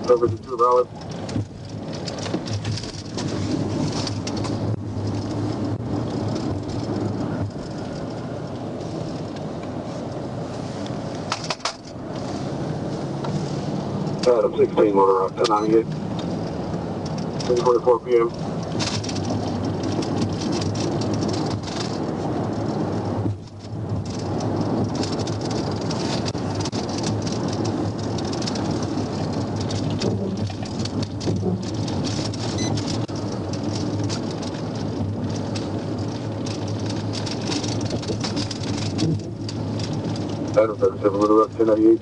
Over to 2 valid. Adam 16, motor route 1098. 3:44 p.m. Adam 37, motor route 1098.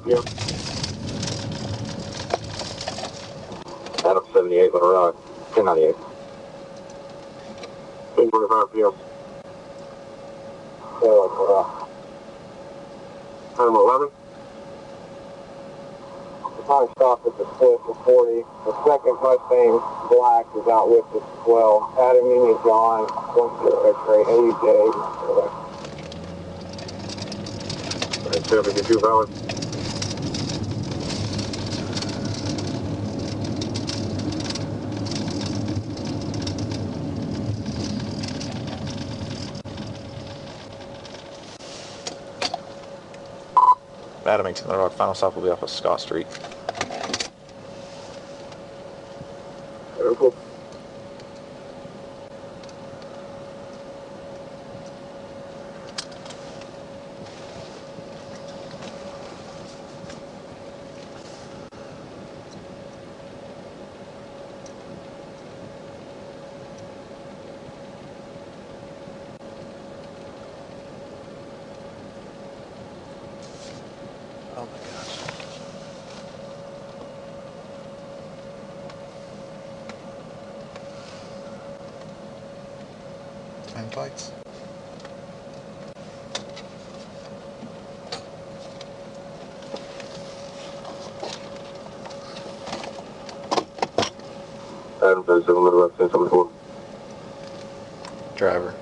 PM. Adam 78, motor route 1098. 10:45 p.m. Time 11. The time stopped at the split for 40. The second Mustang Black is out with us as well. Adam Union John, 16 X-ray, AJ. 72 valid. Adam 18, our final stop will be off of Scott Street. Careful. Oh my gosh. Tank lights? Adam 37, motor route 1074. Driver.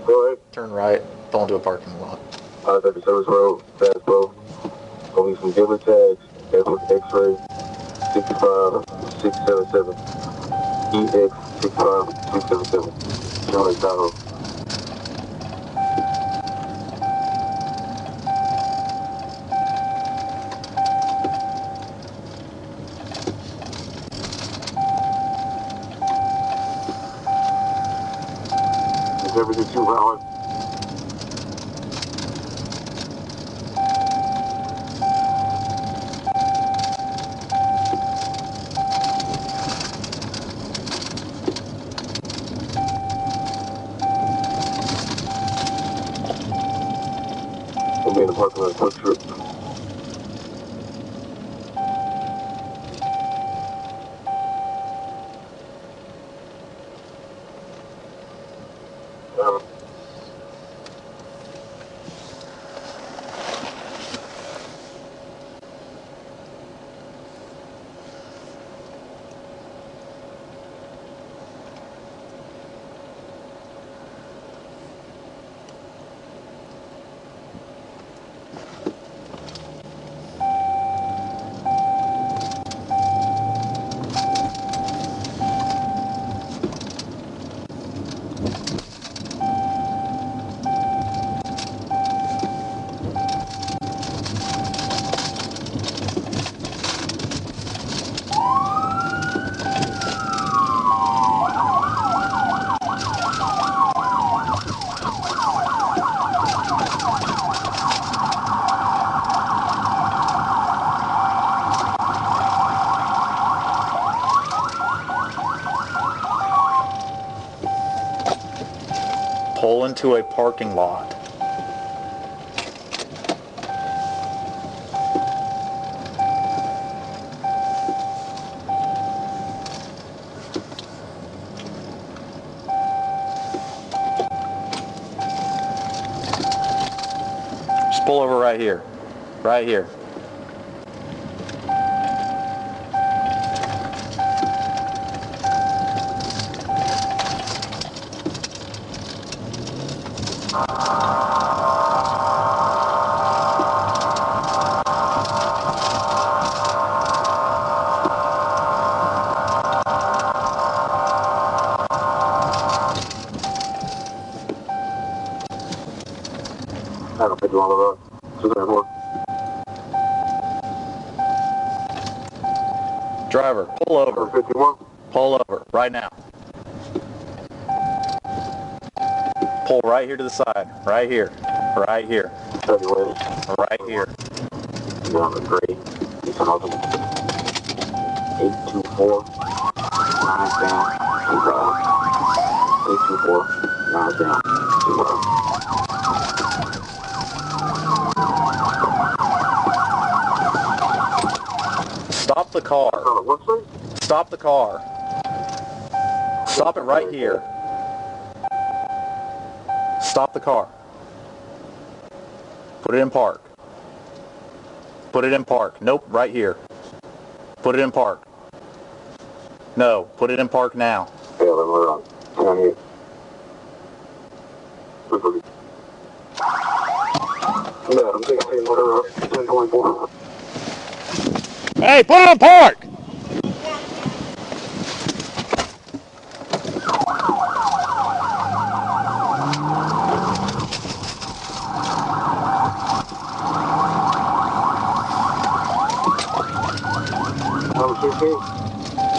Go ahead. Turn right, pull into a parking lot. 530 Service Road, Fast Bow. Police from Gilbert tags, Edward X-ray, 65677. EX 65677. Charlie Tahoe. Is everything 2 valid? We'll be in the parking lot, quick trip. Pull into a parking lot. Just pull over right here. Right here. Adam 51 on the road. 234. Driver, pull over. Adam 51. Pull over, right now. Pull right here to the side. Right here. Right here. 30 ways. Right here. Down the grade. East Housing. 824. 9 down. 2 miles. 824. 9 down. 2 miles. Stop the car. What's that? Stop the car. Stop it right here. Stop the car. Put it in park. Put it in park. Nope, right here. Put it in park. No, put it in park now. Yeah, then we're on. 28. Yeah, I'm thinking we're 1024. Hey, put it in park!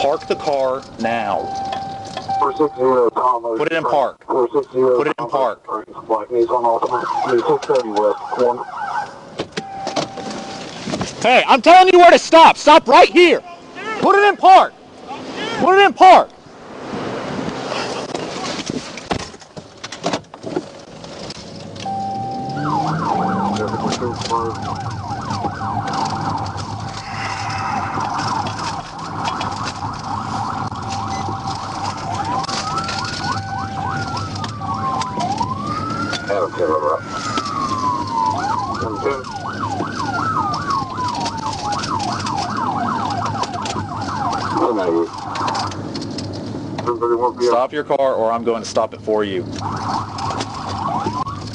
Park the car now. 460 Tom. Put it in park. 460. Put it in park. Black Nissan Altima. 630 West. 1. Hey, I'm telling you where to stop. Stop right here. Put it in park. Put it in park. Adam 10 over up. 10. Stop your car or I'm going to stop it for you.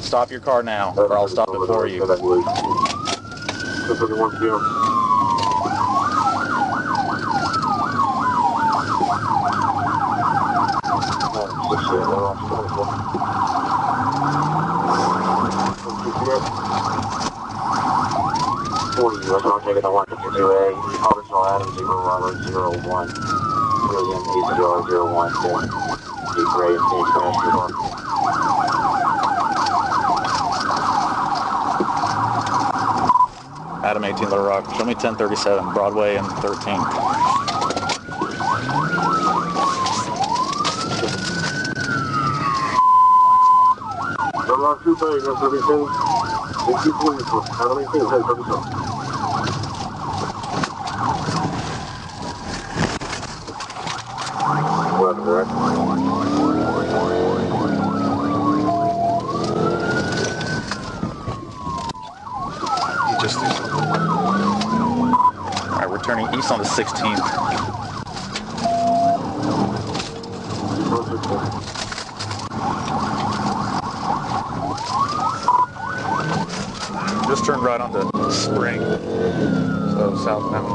Stop your car now or I'll stop it for you. 10:31 p.m. US I'll take it on 152A, Harvestal Adam 001, William ACR 01, Deep Ray and Stage Passenger Bar. Adam 18 Little Rock, show me 1037, Broadway and 13. Little Rock 2 Bay, that's everything. They keep moving for Adam 18, hey, 37. Right. He just did. Alright, we're turning east on the 16th. Just turned right onto Spring, so southbound.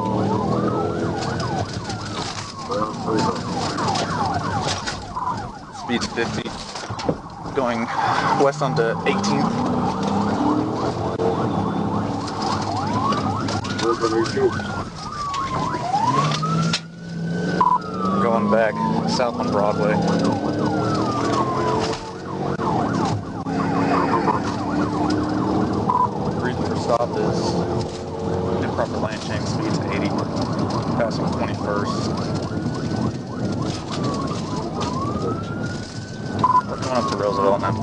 Speed's 50, going west onto 18th. Going back south on Broadway. Reason for stop is improper lane change, speed's 80, passing 21st. We're coming up to Roosevelt now.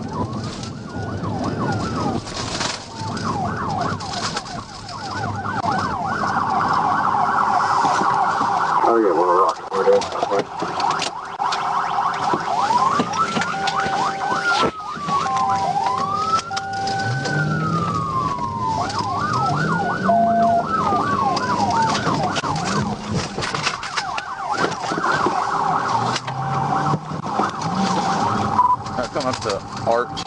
Oh yeah, Little Rock, we're there. Coming up to Arch.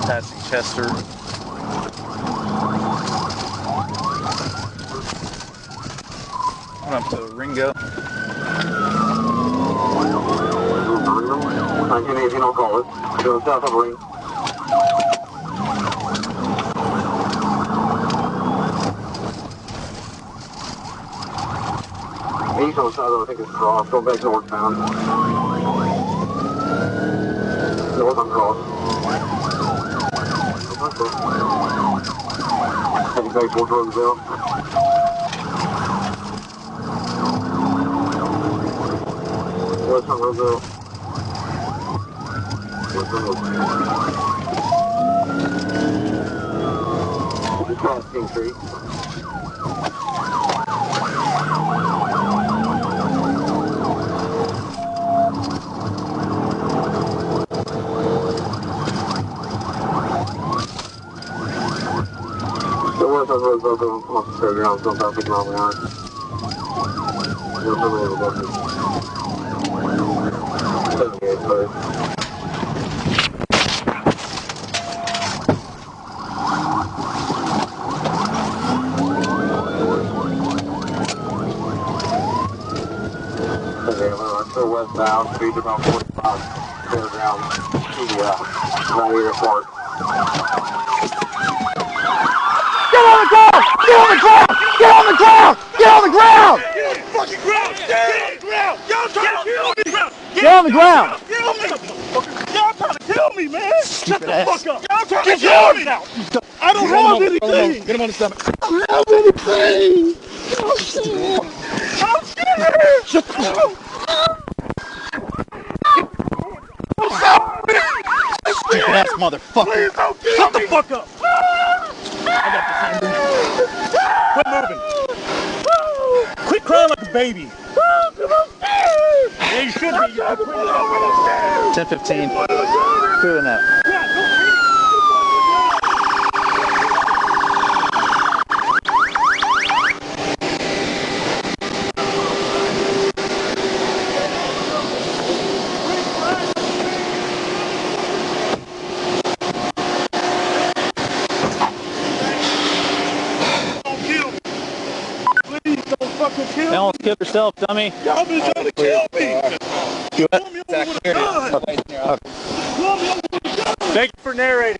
Passing Chester. Up to Ringo. 1918 I'll call it. Go south of Ring. East on the side, I think it's cross. Go back northbound. North on cross. Heading back towards Roseville. West on Roseville. West on Roseville. Just past King Street. West on Roseville, come off the fairgrounds, don't pass the ground behind. West on Roseville. 78, sorry. Okay, we're still westbound, speed about 45, fairgrounds, right here at Park. Get on the ground! Get on the ground! Get on the ground! Get on the ground! Get on the fucking ground! Get on the ground! Y'all trying to kill me! Get on the ground! Kill me! Y'all trying to kill me, man! Shut the ass. fuck up! Y'all trying to kill me now! I don't have anything! Get him on the stomach. I don't have anything! I'm scared! I'm scared! Shut the fuck up! I'm sorry! Stupid ass motherfucker. Please don't kill me! Shut the fuck up! I got the same thing. Quit moving. Quit crying like a baby. Yeah, you should be. 10-15. Doing that. You almost killed yourself, dummy. Y'all been trying to kill me. Do it. Tell me over with a gun. Thank you for narrating.